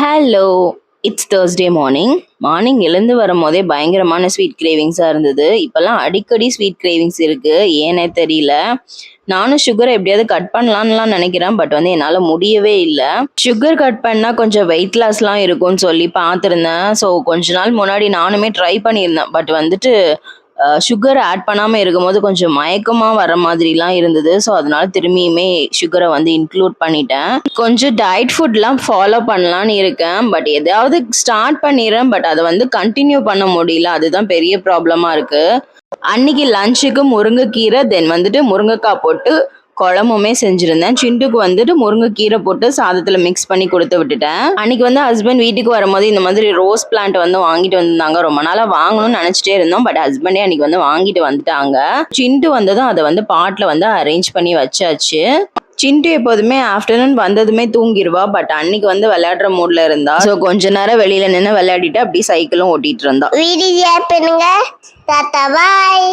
Hello, it's Thursday morning. Morning எழுந்து வரும்போதே பயங்கரமான ஸ்வீட் கிரேவிங்ஸாக இருந்தது. இப்போல்லாம் அடிக்கடி ஸ்வீட் கிரேவிங்ஸ் இருக்கு. ஏன்னே தெரியல. நானும் சுகரை எப்படியாவது கட் பண்ணலான்லாம் நினைக்கிறேன். பட் என்னால் முடியவே இல்லை. சுகர் கட் பண்ணால் கொஞ்சம் வெயிட் லாஸ்லாம் இருக்கும்னு சொல்லி பார்த்துருந்தேன். ஸோ கொஞ்ச நாள் முன்னாடி நானுமே ட்ரை பண்ணியிருந்தேன். பட் சுகர் ஆட் பண்ணாமல் இருக்கும்போது கொஞ்சம் மயக்கமாக வர மாதிரிலாம் இருந்தது. ஸோ அதனால திரும்பியுமே சுகரை இன்க்ளூட் பண்ணிட்டேன். கொஞ்சம் டயட் ஃபுட்லாம் ஃபாலோ பண்ணலான்னு இருக்கேன். பட் எதாவது ஸ்டார்ட் பண்ணிடுறேன். பட் அதை கண்டினியூ பண்ண முடியல. அதுதான் பெரிய ப்ராப்ளமாக இருக்குது. அன்னைக்கு லஞ்சுக்கு முருங்கைக்கீரை தென் முருங்கைக்காய் போட்டு குழம்புமே செஞ்சுருந்தேன். சிண்டுக்கு முருங்கைக்கீரை போட்டு சாதத்தில் மிக்ஸ் பண்ணி கொடுத்து விட்டுட்டேன். அன்னைக்கு ஹஸ்பண்ட் வீட்டுக்கு வரும்போது இந்த மாதிரி ரோஸ் பிளான்ட் வாங்கிட்டு வந்திருந்தாங்க. ரொம்ப நாளாக வாங்கணும்னு நினச்சிட்டே இருந்தோம். பட் ஹஸ்பண்டே அன்னைக்கு வாங்கிட்டு வந்துட்டாங்க. சிண்டு வந்ததும் அதை பாட்டில் அரேஞ்ச் பண்ணி வச்சாச்சு. சிண்டு எப்போதுமே ஆஃப்டர்நூன் வந்ததுமே தூங்கிடுவா. பட் அன்னைக்கு விளையாடுற மூட்ல இருந்தா. ஸோ கொஞ்ச நேரம் வெளியில நின்று விளையாடிட்டு அப்படியே சைக்கிளும் ஓட்டிட்டு இருந்தா. வீடியோ பண்ணுங்க. டாடா பாய்.